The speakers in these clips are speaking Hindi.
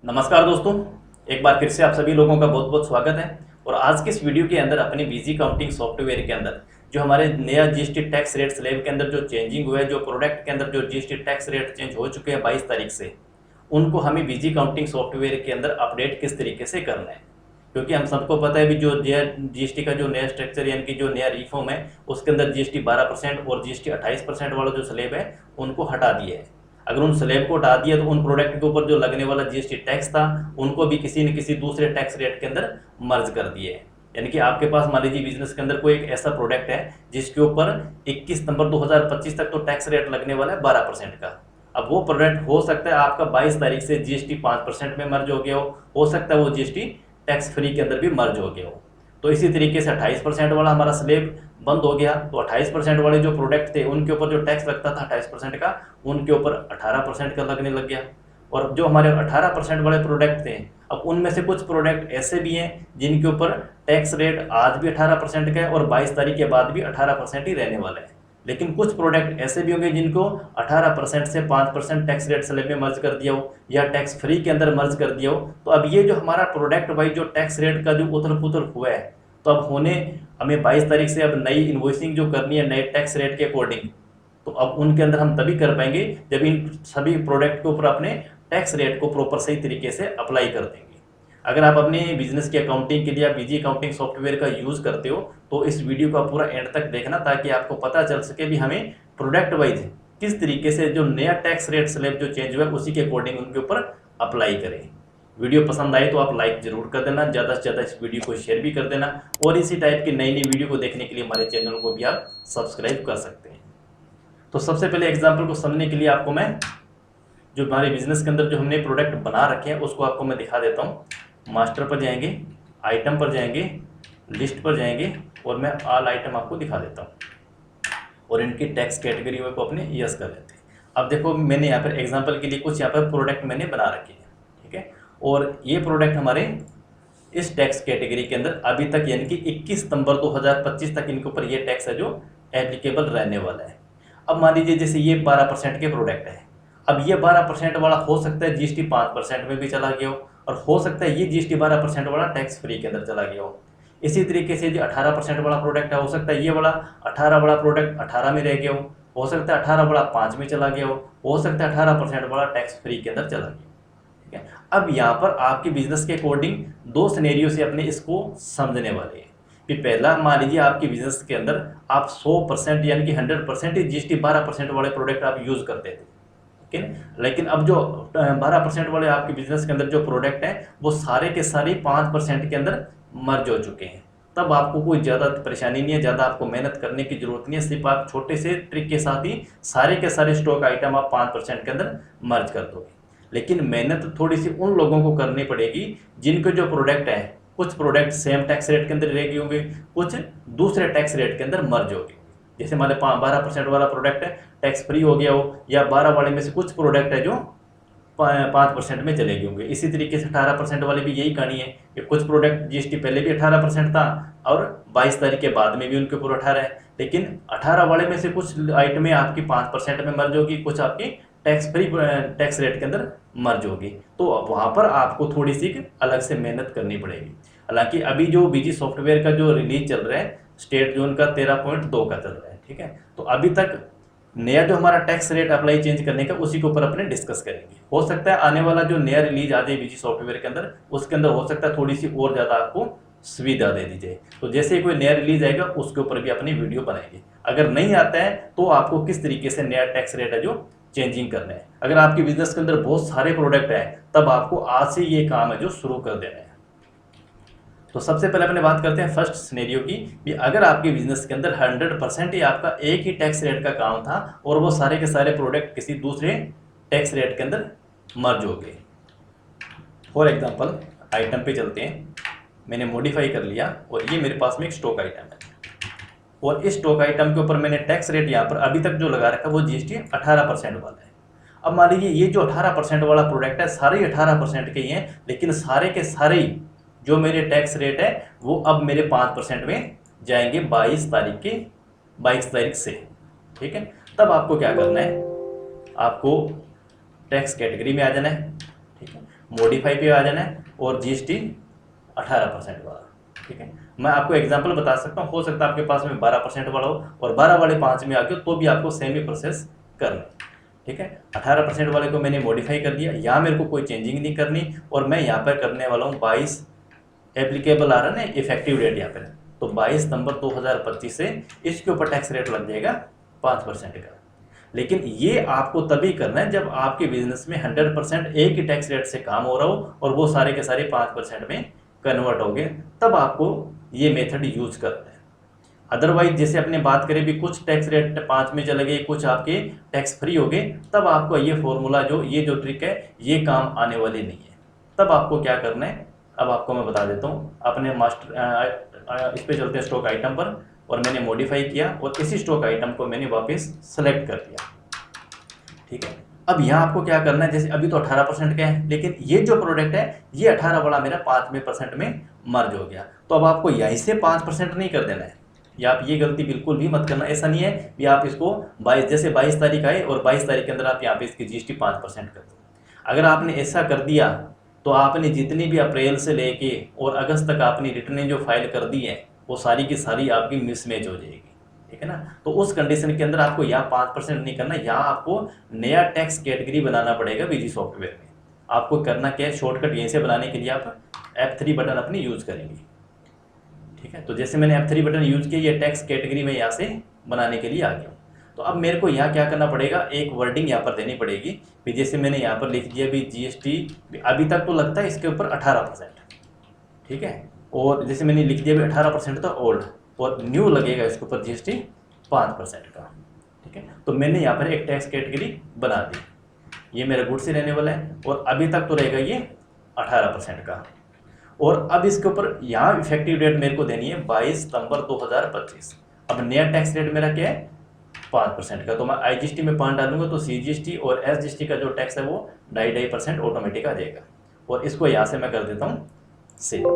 नमस्कार दोस्तों, एक बार फिर से आप सभी लोगों का बहुत बहुत स्वागत है। और आज के इस वीडियो के अंदर अपनी बीजी काउंटिंग सॉफ्टवेयर के अंदर जो हमारे नया जीएसटी टैक्स रेट स्लैब के अंदर जो चेंजिंग हुआ है, जो प्रोडक्ट के अंदर जो जीएसटी टैक्स रेट चेंज हो चुके हैं 22 तारीख से, उनको हमें बीजी काउंटिंग सॉफ्टवेयर के अंदर अपडेट किस तरीके से करना है। क्योंकि हम सबको पता है भी जो जीएसटी का जो नया स्ट्रक्चर यानी कि जो नया रिफॉर्म है उसके अंदर जीएसटी 12% और जीएसटी 28% वाला जो स्लैब है उनको हटा दिया है। अगर उन स्लैब को हटा दिया तो उन प्रोडक्ट के ऊपर जो लगने वाला जीएसटी टैक्स था उनको भी किसी न किसी दूसरे टैक्स रेट के अंदर मर्ज कर दिए है। यानी कि आपके पास मान लीजिए बिजनेस के अंदर कोई एक ऐसा प्रोडक्ट है जिसके ऊपर 21 नवंबर 2025 तक तो टैक्स रेट लगने वाला है 12% का। अब वो प्रोडक्ट हो सकता है आपका 22 तारीख से जीएसटी 5% में मर्ज हो गया हो सकता है वो जीएसटी टैक्स फ्री के अंदर भी मर्ज हो गया हो। तो इसी तरीके से 28% वाला हमारा स्लैब बंद हो गया, तो 28% वाले जो प्रोडक्ट थे उनके ऊपर जो टैक्स लगता था 28% का, उनके ऊपर 18% का लगने लग गया। और जो हमारे 18% वाले प्रोडक्ट थे, अब उनमें से कुछ प्रोडक्ट ऐसे भी हैं जिनके ऊपर टैक्स रेट आज भी 18% का है और 22 तारीख के बाद भी 18% ही रहने वाला है। लेकिन कुछ प्रोडक्ट ऐसे भी होंगे जिनको 18% से 5% टैक्स रेट स्लैब में मर्ज कर दिया हो या टैक्स फ्री के अंदर मर्ज कर दिया हो। तो अब ये जो हमारा प्रोडक्ट वाइज जो टैक्स रेट का जो उथल पुथल हुआ है, तो अब होने हमें 22 तारीख से अब नई इन्वॉइसिंग जो करनी है नए टैक्स रेट के अकॉर्डिंग, तो अब उनके अंदर हम तभी कर पाएंगे जब इन सभी प्रोडक्ट के ऊपर अपने टैक्स रेट को प्रॉपर सही तरीके से अप्लाई कर देंगे। अगर आप अपने बिजनेस की अकाउंटिंग के लिए आप बीजी अकाउंटिंग सॉफ्टवेयर का यूज़ करते हो तो इस वीडियो का पूरा एंड तक देखना, ताकि आपको पता चल सके भी हमें प्रोडक्ट वाइज किस तरीके से जो नया टैक्स रेट स्लैब जो चेंज हुआ है उसी के अकॉर्डिंग उनके ऊपर अप्लाई करें। वीडियो पसंद आए तो आप लाइक जरूर कर देना, ज़्यादा से ज़्यादा इस वीडियो को शेयर भी कर देना, और इसी टाइप की नई नई वीडियो को देखने के लिए हमारे चैनल को भी आप सब्सक्राइब कर सकते हैं। तो सबसे पहले एग्जाम्पल को समझने के लिए आपको मैं जो हमारे बिजनेस के अंदर जो हमने प्रोडक्ट बना रखे हैं उसको आपको मैं दिखा देता हूँ। मास्टर पर जाएंगे, आइटम पर जाएंगे, लिस्ट पर जाएंगे और मैं ऑल आइटम आपको दिखा देता हूँ और इनकी टैक्स कैटेगरी को अपने यस कर लेते हैं। अब देखो मैंने यहाँ पर एग्जांपल के लिए कुछ यहाँ पर प्रोडक्ट मैंने बना रखे हैं, ठीक है। और ये प्रोडक्ट हमारे इस टैक्स कैटेगरी के अंदर अभी तक यानी कि 21 नवंबर 2025 तक इनके ऊपर ये टैक्स है जो एप्लीकेबल रहने वाला है। अब मान लीजिए जैसे ये 12% के प्रोडक्ट है, अब ये 12% वाला हो सकता है जीएसटी 5% में भी चला गया हो और हो सकता है ये जीएसटी 12% वाला टैक्स फ्री के अंदर चला गया हो। इसी तरीके से जो 18% वाला प्रोडक्ट है हो सकता है ये वाला 18 वाला प्रोडक्ट 18 में रह गया हो सकता है 18 वाला 5 में चला गया हो सकता है 18% वाला टैक्स फ्री के अंदर चला गया। ठीक है, अब यहाँ पर आपके बिजनेस के अकॉर्डिंग दो सिनेरियो से अपने इसको समझने वाले हैं कि पहला मान लीजिए आपके बिजनेस के अंदर आप 100% यानी कि 100% ही जीएसटी 12% वाले प्रोडक्ट आप यूज़ करते थे, ठीक है। लेकिन अब जो 12% वाले आपके बिजनेस के अंदर जो प्रोडक्ट हैं वो सारे के सारे 5% के अंदर मर्ज हो चुके हैं। तब आपको कोई ज़्यादा परेशानी नहीं है, ज़्यादा आपको मेहनत करने की जरूरत नहीं है, सिर्फ आप छोटे से ट्रिक के साथ ही सारे के सारे स्टॉक आइटम आप 5% के अंदर मर्ज कर दोगे। लेकिन मेहनत थोड़ी सी उन लोगों को करनी पड़ेगी जिनके जो प्रोडक्ट है, कुछ प्रोडक्ट सेम टैक्स रेट के अंदर रह गए होंगे, कुछ दूसरे टैक्स रेट के अंदर मर्ज हो गए। जैसे हमारे 12% वाला प्रोडक्ट है टैक्स फ्री हो गया हो, या 12 वाले में से कुछ प्रोडक्ट है जो 5% में चले गए होंगे। इसी तरीके से 18% वाले भी यही कहानी है कि कुछ प्रोडक्ट जीएसटी पहले भी 18% था और 22 तारीख के बाद में भी उनके ऊपर 18 है, लेकिन 18 वाले में से कुछ आइटमें आपकी 5% में मर्ज होगी, कुछ आपकी टैक्स फ्री टैक्स रेट के अंदर मर्ज होगी। तो वहाँ पर आपको थोड़ी सी अलग से मेहनत करनी पड़ेगी। हालांकि अभी जो बीजी सॉफ्टवेयर का जो रिलीज चल रहा है स्टेट जोन का 13.2 का चल रहा है, ठीक है। तो अभी तक नया जो हमारा टैक्स रेट अप्लाई चेंज करने का उसी के ऊपर अपने डिस्कस करेंगे। हो सकता है आने वाला जो नया रिलीज आ जाए बीजी सॉफ्टवेयर के अंदर उसके अंदर हो सकता है थोड़ी सी और ज़्यादा आपको सुविधा दे दी जाए। तो जैसे ही कोई नया रिलीज आएगा उसके ऊपर भी अपनी वीडियो बनाएंगे। अगर नहीं आता है तो आपको किस तरीके से नया टैक्स रेट है जो चेंजिंग करना है। अगर आपके बिजनेस के अंदर बहुत सारे प्रोडक्ट हैं तब आपको आज से ये काम है जो शुरू कर देना है। तो सबसे पहले अपने बात करते हैं फर्स्ट सिनेरियो की भी, अगर आपके बिजनेस के अंदर 100% ही आपका एक ही टैक्स रेट का काम था और वो सारे के सारे प्रोडक्ट किसी दूसरे टैक्स रेट के अंदर मर्ज हो गए। फॉर एग्जांपल आइटम पे चलते हैं, मैंने मॉडिफाई कर लिया और ये मेरे पास में एक स्टॉक आइटम है और इस स्टॉक आइटम के ऊपर मैंने टैक्स रेट यहाँ पर अभी तक जो लगा रखा है वो जीएसटी 18% वाला है। अब मान लीजिए ये जो 18% वाला प्रोडक्ट है सारे 18% के ही हैं, लेकिन सारे के सारे जो मेरे टैक्स रेट है वो अब मेरे 5% में जाएंगे 22 तारीख से, ठीक है। तब आपको क्या करना है, आपको टैक्स कैटेगरी में आ जाना है, ठीक है। मॉडिफाई पे आ जाना है और जीएसटी 18% वाला। ठीक है, मैं आपको एग्जांपल बता सकता हूँ, हो सकता है आपके पास में 12% वाला हो और 12 वाले 5 में आ गए, तो भी आपको सेम ही प्रोसेस करना। ठीक है, 18% वाले को मैंने मॉडिफाई कर दिया, यहाँ मेरे को कोई चेंजिंग नहीं करनी और मैं यहाँ पर करने वाला हूँ 22 एप्लीकेबल आ रहा है ना इफेक्टिव डेट यहाँ पर, तो 22 सितंबर 2025 से इसके ऊपर टैक्स रेट लग जाएगा 5% का। लेकिन ये आपको तभी करना है जब आपके बिजनेस में 100% एक ही टैक्स रेट से काम हो रहा हो और वो सारे के सारे 5% में कन्वर्ट हो गए, तब आपको ये मेथड यूज करना है। अदरवाइज जैसे अपने बात करें भी कुछ टैक्स रेट 5 में चले गए, कुछ आपके टैक्स फ्री हो गए, तब आपको ये फॉर्मूला ये जो ट्रिक है ये काम आने वाली नहीं है। तब आपको क्या करना है, अब आपको मैं बता देता हूँ। अपने मास्टर इस पे चलते हैं स्टॉक आइटम पर, और मैंने मॉडिफाई किया और इसी स्टॉक आइटम को मैंने वापस सेलेक्ट कर दिया। ठीक है, अब यहाँ आपको क्या करना है, जैसे अभी तो 18% का है, लेकिन ये जो प्रोडक्ट है ये 18 वाला मेरा 5% में मर्ज हो गया, तो अब आपको यहीं से 5% नहीं कर देना है। या आप ये गलती बिल्कुल भी मत करना। ऐसा नहीं है कि आप इसको 22 जैसे 22 तारीख आए और 22 तारीख के अंदर आप यहाँ पे इसकी जीएसटी 5% कर दो। अगर आपने ऐसा कर दिया तो आपने जितनी भी अप्रैल से लेके और अगस्त तक आपने रिटर्नें जो फाइल कर दी है वो सारी की सारी आपकी मिसमैच हो जाएगी। ठीक है ना, तो उस कंडीशन के अंदर आपको यहाँ 5% नहीं करना, यहाँ आपको नया टैक्स कैटेगरी बनाना पड़ेगा बीजी सॉफ्टवेयर में। आपको करना क्या है, शॉर्टकट यहीं से बनाने के लिए आप F3 बटन अपनी यूज करेंगे। ठीक है, तो जैसे मैंने F3 बटन यूज किया, ये टैक्स कैटेगरी में यहाँ से बनाने के लिए आ गया। तो अब मेरे को यहाँ क्या करना पड़ेगा, एक वर्डिंग यहाँ पर देनी पड़ेगी भी। जैसे मैंने यहाँ पर लिख दिया भी जीएसटी, अभी तक तो लगता है इसके ऊपर 18%। ठीक है, और जैसे मैंने लिख दिया भी 18% तो ओल्ड, और न्यू लगेगा इसके ऊपर जीएसटी 5% का। ठीक है, तो मैंने यहाँ पर एक टैक्स कैटेगरी बना दी, ये मेरा गुड्स से रहने वाला है और अभी तक तो रहेगा ये 18% का। और अब इसके ऊपर यहाँ इफेक्टिव डेट मेरे को देनी है 22 सितंबर 2025। अब नया टैक्स रेट मेरा क्या है, 5% का, तो मैं IGST में 5 डालूंगा तो CGST और SGST का जो टैक्स है वो 2.5% ऑटोमेटिक आ जाएगा। और इसको यहाँ से मैं कर देता हूँ सेव,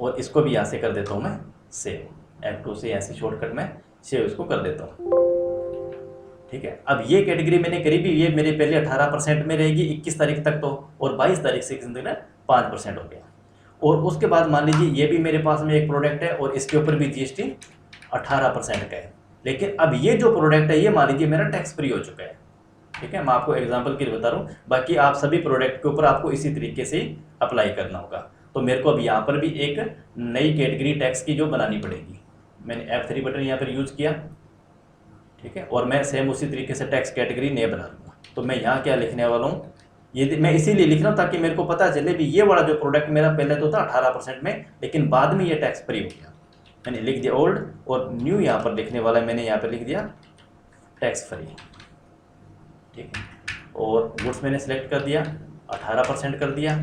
और इसको भी यहाँ से कर देता हूँ मैं सेव, F2 से यहाँ से शॉर्टकट में सेव इसको कर देता हूँ। ठीक है, अब ये कैटेगरी मैंने करी भी, ये मेरे पहले 18% में रहेगी 21 तारीख तक तो, और 22 तारीख से 5% हो गया। और उसके बाद मान लीजिए ये भी मेरे पास में एक प्रोडक्ट है और इसके ऊपर भी जीएसटी 18% का है, लेकिन अब ये जो प्रोडक्ट है ये मान लीजिए मेरा टैक्स फ्री हो चुका है। ठीक है, मैं आपको एग्जांपल के लिए बता रहा हूँ, बाकी आप सभी प्रोडक्ट के ऊपर आपको इसी तरीके से अप्लाई करना होगा। तो मेरे को अब यहाँ पर भी एक नई कैटेगरी टैक्स की जो बनानी पड़ेगी। मैंने F3 बटन यहाँ पर यूज़ किया। ठीक है, और मैं सेम उसी तरीके से टैक्स कैटेगरी नए बना लूँगा। तो मैं यहाँ क्या लिखने वाला हूँ, ये मैं इसीलिए लिख रहा हूँ ताकि मेरे को पता चले भी ये वाला जो प्रोडक्ट मेरा पहले तो था 18% में, लेकिन बाद में ये टैक्स फ्री हो गया। मैंने लिख दिया ओल्ड, और न्यू यहाँ पर लिखने वाला मैंने यहाँ पर लिख दिया टैक्स फ्री। ठीक है, और गुड्स मैंने सेलेक्ट कर दिया, 18% कर दिया,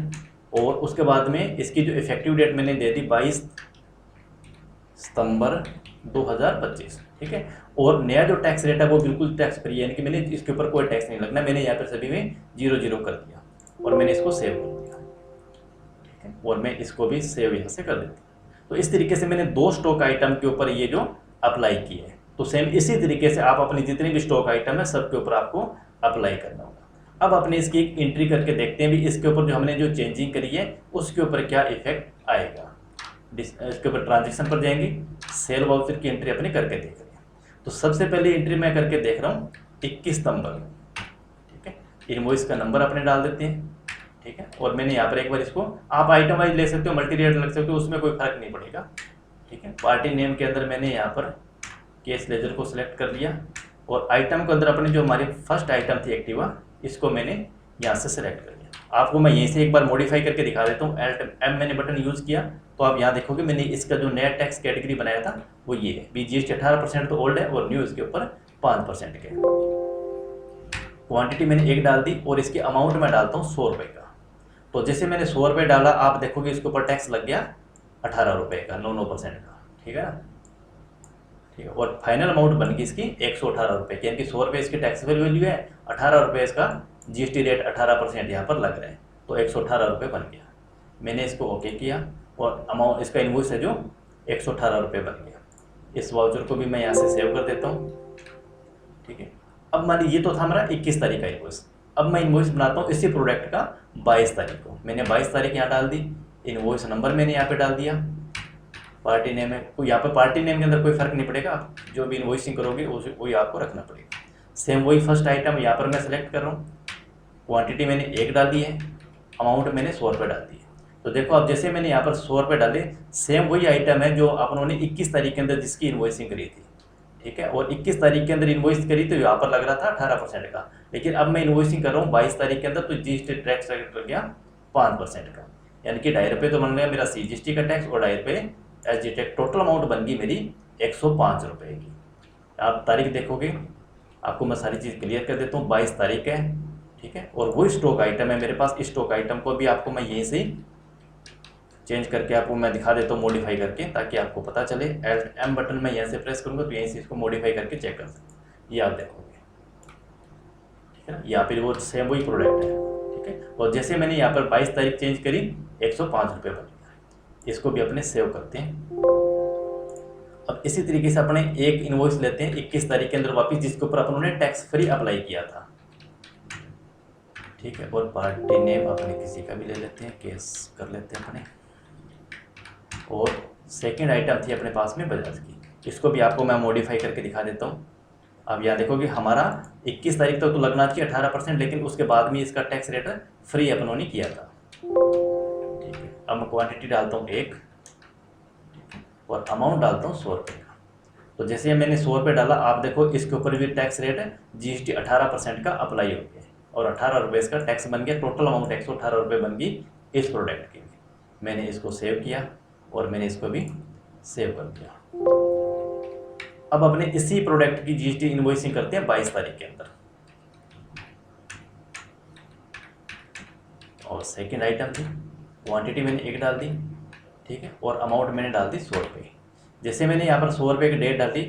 और उसके बाद में इसकी जो इफेक्टिव डेट मैंने दे दी 22 सितंबर 2025। ठीक है, और नया जो टैक्स रेट है वो बिल्कुल टैक्स फ्री है, यानी कि मैंने इसके ऊपर कोई टैक्स नहीं लगना। मैंने यहाँ पर सभी में 0 कर दिया और मैंने इसको सेव कर दिया। ठीक है, और मैं इसको भी सेव यहाँ से कर देती हूँ। तो इस तरीके से मैंने 2 स्टॉक आइटम के ऊपर ये जो अप्लाई किए है। तो सेम इसी तरीके से आप अपनी जितनी भी स्टॉक आइटम है सब के ऊपर आपको अप्लाई करना होगा। अब अपने इसकी एक एंट्री करके देखते हैं भी इसके ऊपर जो हमने जो चेंजिंग करी है उसके ऊपर क्या इफेक्ट आएगा। इसके ऊपर ट्रांजेक्शन पर जाएंगे, सेल वाउचर की एंट्री अपने करके देख रहे हैं। तो सबसे पहले एंट्री मैं करके देख रहा हूँ 21 सितंबर। ठीक है, इनवॉइस का नंबर अपने डाल देते हैं। ठीक है, और मैंने यहाँ पर एक बार इसको आप आइटम वाइज ले सकते हो, मल्टी रेट लग सकते हो, उसमें कोई फर्क नहीं पड़ेगा। ठीक है, पार्टी नेम के अंदर मैंने यहाँ पर केस लेजर को सिलेक्ट कर लिया, और आइटम के अंदर अपने जो हमारी फर्स्ट आइटम थी एक्टिवा, इसको मैंने यहाँ से सिलेक्ट कर लिया। आपको मैं यहीं से एक बार मॉडिफाई करके दिखा देता हूँ। Alt+M मैंने बटन यूज़ किया, तो आप यहाँ देखोगे मैंने इसका जो नया टैक्स कैटेगरी बनाया था वो ये है। BGST 18% तो ओल्ड है और न्यू इसके ऊपर 5% के। क्वांटिटी मैंने 1 डाल दी, और इसके अमाउंट में डालता हूँ 100 रुपये का। तो जैसे मैंने 100 रुपये डाला, आप देखोगे इसके ऊपर टैक्स लग गया 18 रुपये का, 9% का। ठीक है ना, ठीक है, और फाइनल अमाउंट बन गई इसकी 118 रुपये की, यानी कि 100 रुपये इसकी टैक्सेबल वैल्यू है, 18 रुपये इसका GST रेट 18% यहाँ पर लग रहा है, तो 118 रुपये बन गया। मैंने इसको ओके किया, और अमाउंट इसका इनवॉइस है जो 118 रुपये बन गया। इस वाउचर को भी मैं यहाँ से सेव कर देता हूँ। ठीक है, अब मान लीजिए ये तो था हमारा 21 तारीख का इनवॉइस। अब मैं इन्वॉइस बनाता हूँ इसी प्रोडक्ट का 22 तारीख को। मैंने 22 तारीख यहाँ डाल दी, इन्वॉइस नंबर मैंने यहाँ पे डाल दिया, पार्टी नेम है, कोई यहाँ पे पार्टी नेम के अंदर कोई फर्क नहीं पड़ेगा, आप जो भी इन्वॉइसिंग करोगे वही आपको रखना पड़ेगा। सेम वही फर्स्ट आइटम यहाँ पर मैं सेलेक्ट कर रहा हूँ, क्वांटिटी मैंने 1 डाल दी है, अमाउंट मैंने 100 रुपये डाल दी है। तो देखो अब जैसे मैंने यहाँ पर 100 रुपये डाले, सेम वही आइटम है जो अपनों ने 21 तारीख के अंदर जिसकी इन्वॉइसिंग करी थी, ठीक है, और 21 तारीख के अंदर इन्वॉइस करी तो यहाँ पर लग रहा था 18% का, लेकिन अब मैं इन्वॉइसिंग कर रहा हूँ 22 तारीख के अंदर, तो जीएसटी टैक्स लग गया 5% का, यानी कि 2.5 रुपये तो बन गया मेरा CGST का टैक्स और 2.5 रुपये SG टैक्स, टोटल अमाउंट बन गई मेरी 105 रुपये की। आप तारीख देखोगे, आपको मैं सारी चीज़ क्लियर कर देता हूँ। 22 तारीख है, ठीक है, और वही स्टॉक आइटम है मेरे पास। इस स्टॉक आइटम को भी आपको मैं यहीं से चेंज करके आपको मैं दिखा देता हूँ मॉडिफाई करके, ताकि आपको पता चले। Alt M बटन मैं यहाँ से प्रेस करूँगा तो यहीं से इसको मॉडिफाई करके चेक कर सकते, ये आप देखोगे, ठीक है ना। यहाँ पर वो सेम वही प्रोडक्ट है, ठीक है, और जैसे मैंने यहाँ पर 22 तारीख चेंज करी 105 रुपये बन गया। इसको भी अपने सेव करते हैं। अब इसी तरीके से अपने एक इन्वॉइस लेते हैं 21 तारीख के अंदर वापस, जिसके ऊपर अपन ने टैक्स फ्री अप्लाई किया था, ठीक है, और पार्टी नेम अपने किसी का भी ले लेते हैं, केस कर लेते हैं अपने। और सेकंड आइटम थी अपने पास में बजाज की, इसको भी आपको मैं मॉडिफाई करके दिखा देता हूँ। अब यहाँ देखोगे हमारा 21 तारीख तक तो लगना चाहिए 18%, लेकिन उसके बाद में इसका टैक्स रेट फ्री अपनों ने किया था, ठीक है। अब मैं क्वांटिटी डालता हूँ 1 और अमाउंट डालता हूँ 100 रुपये का। तो जैसे मैंने 100 रुपये डाला, आप देखो इसके ऊपर भी टैक्स रेट GST 18% का अप्लाई हो गया और 18 रुपये इसका टैक्स बन गया। टोटल अमाउंट 118 रुपये बन गई इस प्रोडक्ट की। मैंने इसको सेव किया और मैंने इसको भी सेव कर दिया। अब अपने इसी प्रोडक्ट की GST इन्वॉइसिंग करते हैं 22 तारीख के अंदर। और सेकेंड आइटम थी, क्वांटिटी मैंने 1 डाल दी, ठीक है, और अमाउंट मैंने डाल दी 100 रुपये। जैसे मैंने यहाँ पर 100 रुपये की डेट डाली,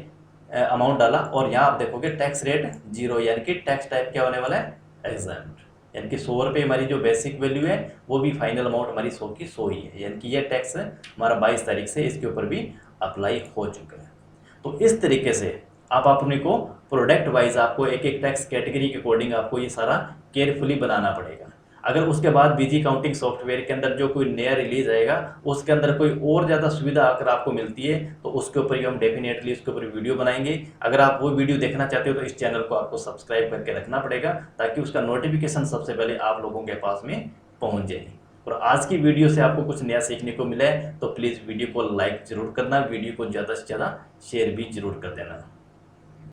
अमाउंट डाला, और यहाँ आप देखोगे टैक्स रेट 0, यानी कि टैक्स टाइप क्या होने वाला है, एग्जैम्प्ट, यानी कि 100 रुपये हमारी जो बेसिक वैल्यू है वो भी फाइनल अमाउंट हमारी 100 की 100 ही है, यानी कि ये टैक्स हमारा 22 तारीख से इसके ऊपर भी अप्लाई हो चुका है। तो इस तरीके से आप अपने को प्रोडक्ट वाइज आपको एक एक टैक्स कैटेगरी के अकॉर्डिंग आपको ये सारा केयरफुली बनाना पड़ेगा। अगर उसके बाद बीजी काउंटिंग सॉफ्टवेयर के अंदर जो कोई नया रिलीज आएगा उसके अंदर कोई और ज़्यादा सुविधा अगर आपको मिलती है तो उसके ऊपर ही हम डेफिनेटली उसके ऊपर वीडियो बनाएंगे। अगर आप वो वीडियो देखना चाहते हो तो इस चैनल को आपको सब्सक्राइब करके रखना पड़ेगा, ताकि उसका नोटिफिकेशन सबसे पहले आप लोगों के पास में पहुँच जाए। और आज की वीडियो से आपको कुछ नया सीखने को मिला है तो प्लीज़ वीडियो को लाइक ज़रूर करना, वीडियो को ज़्यादा से ज़्यादा शेयर भी ज़रूर कर देना।